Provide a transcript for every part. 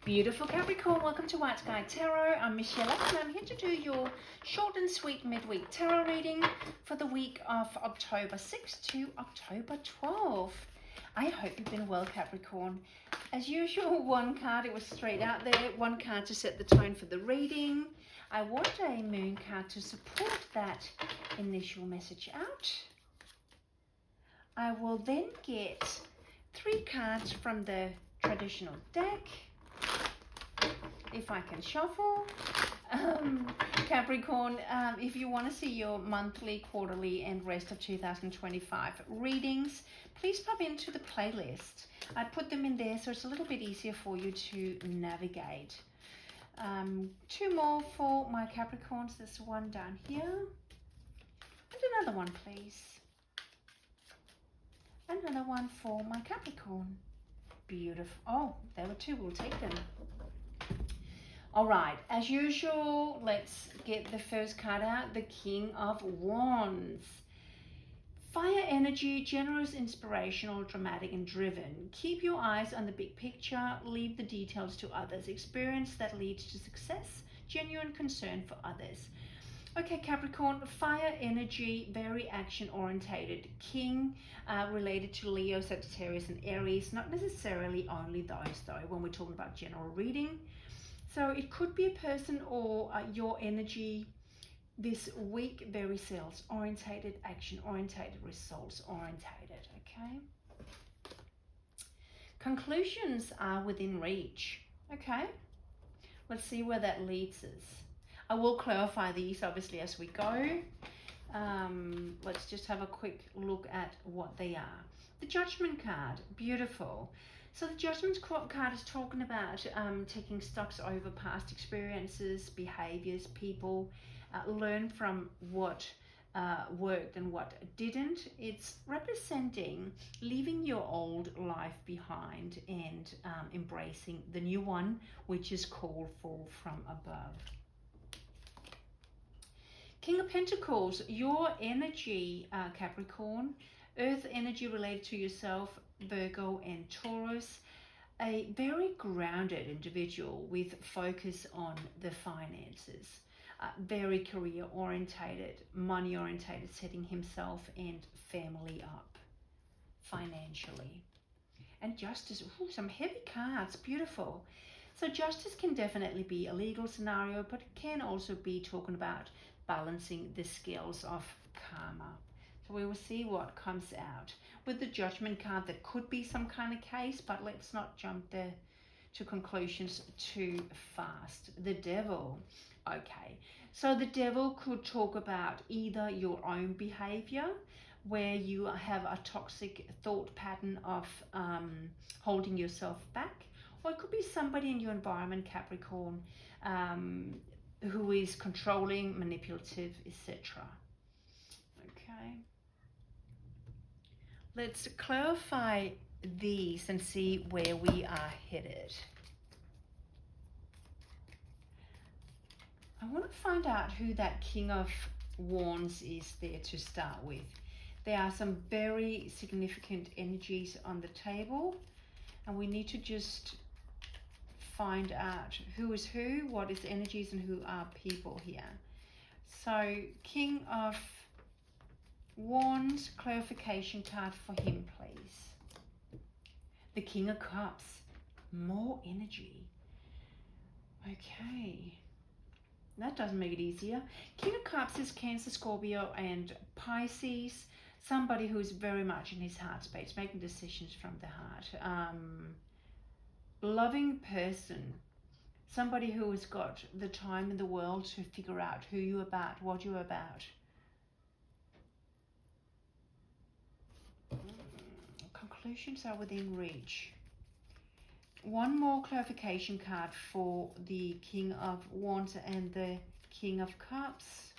Beautiful Capricorn, welcome to White Sky Tarot. I'm Michelle and I'm here to do your short and sweet midweek tarot reading for the week of October 6th to October 12th. I hope you've been well, Capricorn. As usual, one card, it was straight out there, one card to set the tone for the reading. I want a moon card to support that initial message out. I will then get 3 cards from the traditional deck, if I can shuffle. Capricorn, if you want to see your monthly, quarterly and rest of 2025 readings, please pop into the playlist. I put them in there so it's a little bit easier for you to navigate. 2 more for my Capricorns. There's one down here and another one, please. Another one for my Capricorn. Beautiful. Oh, there were 2. We'll take them. All right, as usual, let's get the first card out, the King of Wands. Fire energy, generous, inspirational, dramatic, and driven. Keep your eyes on the big picture, leave the details to others. Experience that leads to success, genuine concern for others. Okay, Capricorn, fire energy, very action-orientated. King, related to Leo, Sagittarius, and Aries. Not necessarily only those, though, when we're talking about general reading. So it could be a person or your energy this week, very sales-orientated, action-orientated, results-orientated, okay? Conclusions are within reach, okay? Let's see where that leads us. I will clarify these, obviously, as we go. Let's just have a quick look at what they are. The Judgment card, beautiful. So the Judgment card is talking about taking stocks over past experiences, behaviors, people, learn from what worked and what didn't. It's representing leaving your old life behind and embracing the new one, which is called for from above. King of Pentacles, your energy, Capricorn, earth energy related to yourself, Virgo and Taurus, a very grounded individual with focus on the finances, very career orientated, money orientated, setting himself and family up financially. And Justice, ooh, some heavy cards, beautiful. So Justice can definitely be a legal scenario, but it can also be talking about balancing the scales of karma. So we will see what comes out. With the Judgment card, there could be some kind of case, but let's not jump there to conclusions too fast. The Devil. Okay, so the Devil could talk about either your own behavior, where you have a toxic thought pattern of holding yourself back, or it could be somebody in your environment, Capricorn, who is controlling, manipulative, etc. Okay. Let's clarify these and see where we are headed. I want to find out who that King of Wands is there to start with. There are some very significant energies on the table, and we need to just find out who is who, what is energies, and who are people here. So, King of Wands, clarification card for him, please. The King of Cups, more energy. Okay, that doesn't make it easier. King of Cups is Cancer, Scorpio, and Pisces. Somebody who is very much in his heart space, making decisions from the heart. Loving person. Somebody who has got the time in the world to figure out who you're about, what you're about. Conclusions are within reach. One more clarification card for the King of Wands and the King of Cups.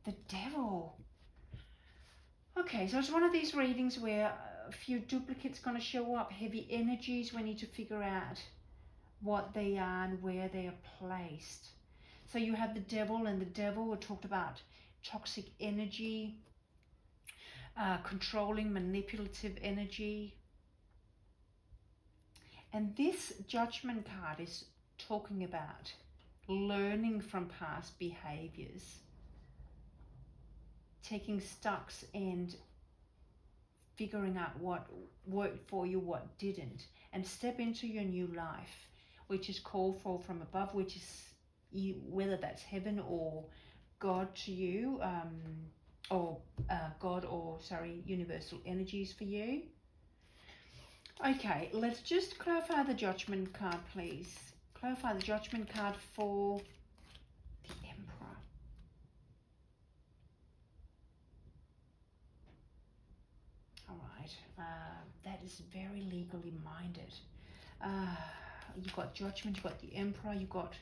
The Devil. Okay, so it's one of these readings where a few duplicates going to show up, heavy energies. We need to figure out what they are and where they are placed. So you have the Devil, and the Devil, we talked about toxic energy, controlling, manipulative energy. And this Judgment card is talking about learning from past behaviors, taking stocks and figuring out what worked for you, what didn't, and step into your new life, which is called for from above, which is whether that's heaven or God to you, universal energies for you. Okay, let's just clarify the Judgment card, please. Clarify the Judgment card for the Emperor. All right, that is very legally minded. You've got Judgment, you've got the Emperor, you've got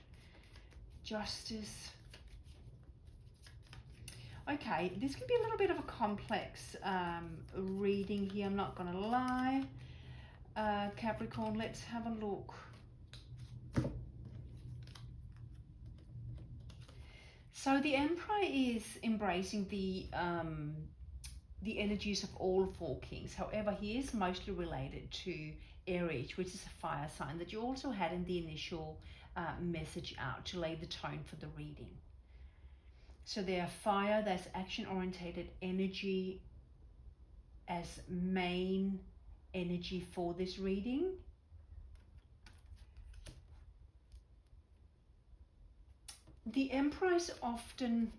Justice. Okay, this can be a little bit of a complex reading here, I'm not going to lie. Capricorn, let's have a look. So the Emperor is embracing the energies of all four kings. However, he is mostly related to Aries, which is a fire sign that you also had in the initial message out to lay the tone for the reading. So they are fire, that's action-orientated energy as main energy for this reading. The Emperor is often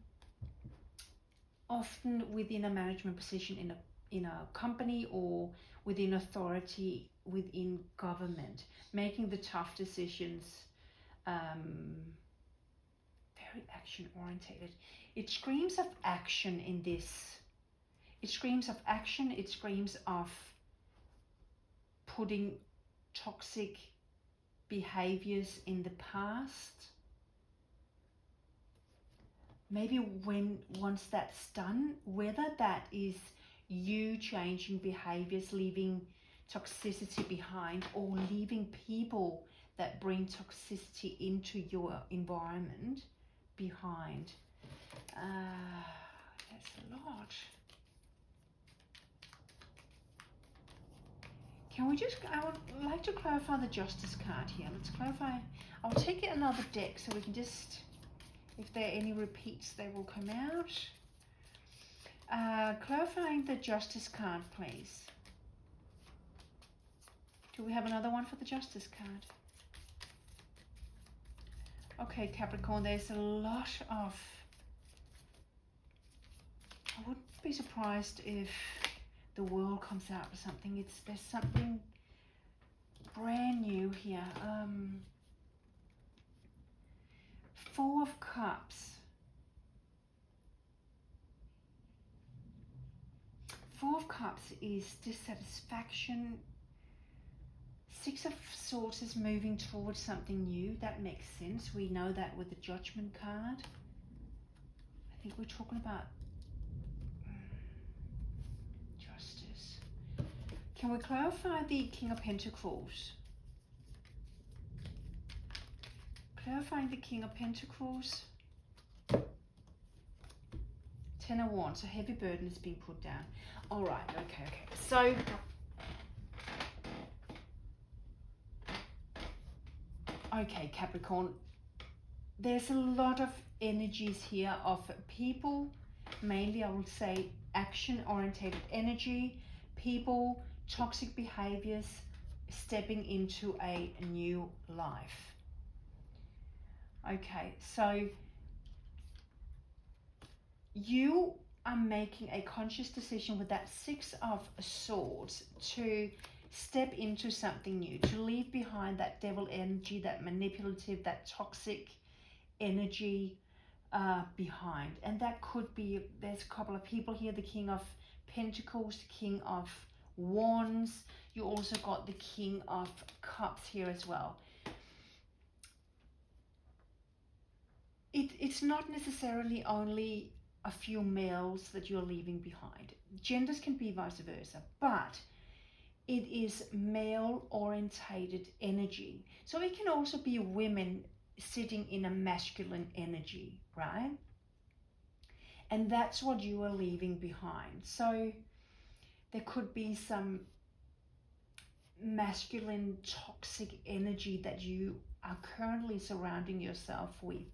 within a management position in a company or within authority, within government, making the tough decisions, very action orientated. It screams of action in this. It screams of action, it screams of putting toxic behaviors in the past. Maybe once that's done, whether that is you changing behaviors, leaving toxicity behind, or leaving people that bring toxicity into your environment behind. That's a lot. Can we just, I would like to clarify the Justice card here. Let's clarify. I'll take another deck so we can just, if there are any repeats, they will come out. Clarifying the Justice card, please. Do we have another one for the Justice card? Okay, Capricorn, there's a lot of, I wouldn't be surprised if the world comes out with something. There's something brand new here. Four of Cups. Four of Cups is dissatisfaction. Six of Swords is moving towards something new. That makes sense. We know that with the Judgment card. I think we're talking about justice. Can we clarify the King of Pentacles? Clarifying the King of Pentacles. Ten of Wands. A heavy burden is being put down. All right. Okay. So okay, Capricorn, there's a lot of energies here of people, mainly I would say action-orientated energy, people, toxic behaviors, stepping into a new life. Okay, so you are making a conscious decision with that Six of Swords to step into something new, to leave behind that devil energy, that manipulative, that toxic energy behind. And that could be, there's a couple of people here, the King of Pentacles, the King of Wands. You also got the King of Cups here as well. It's not necessarily only a few males that you're leaving behind. Genders can be vice versa, but it is male orientated energy. So it can also be women sitting in a masculine energy, right? And that's what you are leaving behind. So there could be some masculine toxic energy that you are currently surrounding yourself with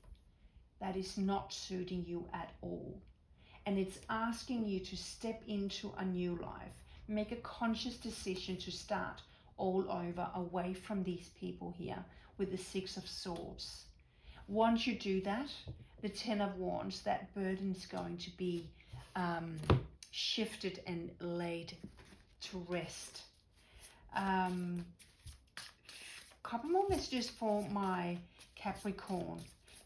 that is not suiting you at all. And it's asking you to step into a new life, make a conscious decision to start all over, away from these people here with the Six of Swords. Once you do that, the Ten of Wands, that burden is going to be shifted and laid to rest. Couple more messages for my Capricorn.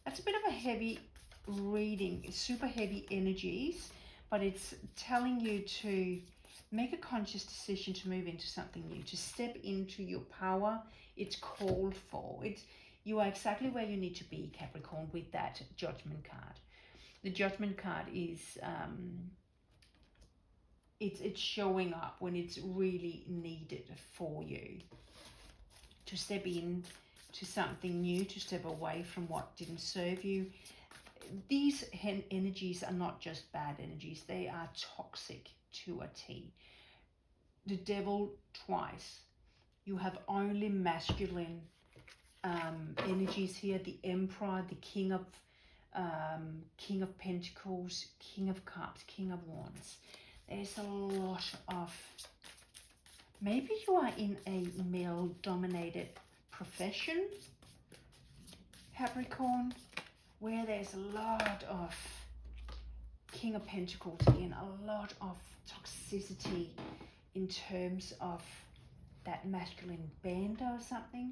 That's a bit of a heavy reading, super heavy energies, but it's telling you to make a conscious decision to move into something new, to step into your power. It's called for. You are exactly where you need to be, Capricorn, with that Judgment card. The Judgment card is it's showing up when it's really needed for you to step in to something new, to step away from what didn't serve you. These energies are not just bad energies, they are toxic to a T. The Devil twice. You have only masculine energies here. The Emperor, the King of Pentacles, King of Cups, King of Wands. There's a lot of, maybe you are in a male-dominated profession, Capricorn, where there's a lot of King of Pentacles again, a lot of toxicity in terms of that masculine band or something.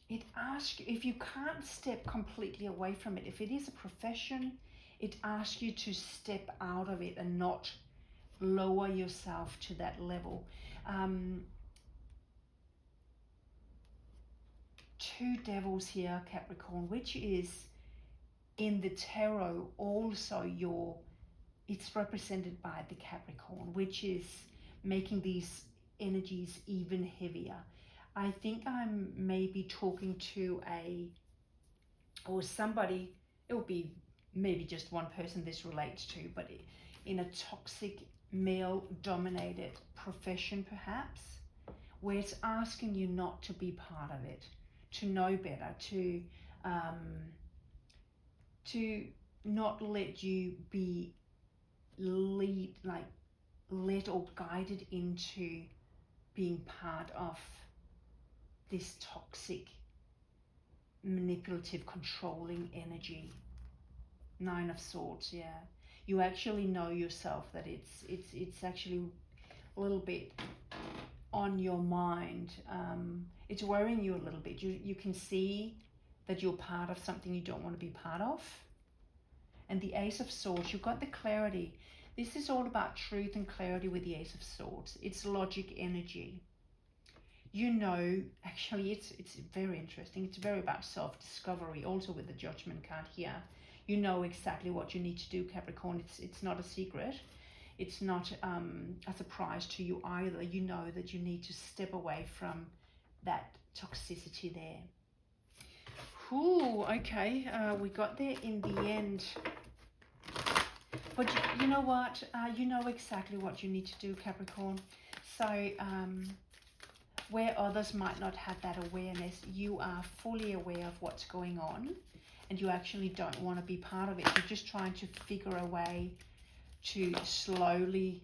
It asks you, if you can't step completely away from it, if it is a profession, it asks you to step out of it and not lower yourself to that level. Two devils here, Capricorn, which is in the tarot also it's represented by the Capricorn, which is making these energies even heavier. I think I'm maybe talking to somebody, it will be maybe just one person this relates to, but in a toxic male-dominated profession perhaps, where it's asking you not to be part of it, to know better, to not let you be led or guided into being part of this toxic, manipulative, controlling energy. Nine of Swords, yeah. You actually know yourself that it's actually a little bit on your mind. It's worrying you a little bit. You can see that you're part of something you don't want to be part of. And the Ace of Swords, you've got the clarity. This is all about truth and clarity with the Ace of Swords. It's logic energy. You know, actually, it's very interesting. It's very about self-discovery, also with the Judgment card here. You know exactly what you need to do, Capricorn. It's not a secret. It's not a surprise to you either. You know that you need to step away from that toxicity there. Ooh, okay, we got there in the end. But you know what? You know exactly what you need to do, Capricorn. So where others might not have that awareness, you are fully aware of what's going on, and you actually don't want to be part of it. You're just trying to figure a way to slowly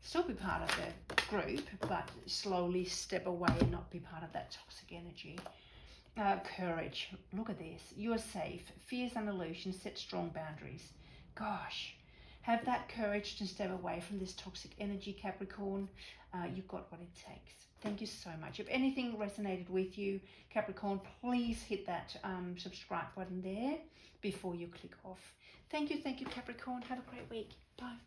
still be part of the group, but slowly step away and not be part of that toxic energy. Courage. Look at this. You are safe. Fears and illusions. Set strong boundaries. Gosh. Have that courage to step away from this toxic energy, Capricorn. You've got what it takes. Thank you so much. If anything resonated with you, Capricorn, please hit that subscribe button there before you click off. Thank you, Capricorn. Have a great week. Bye.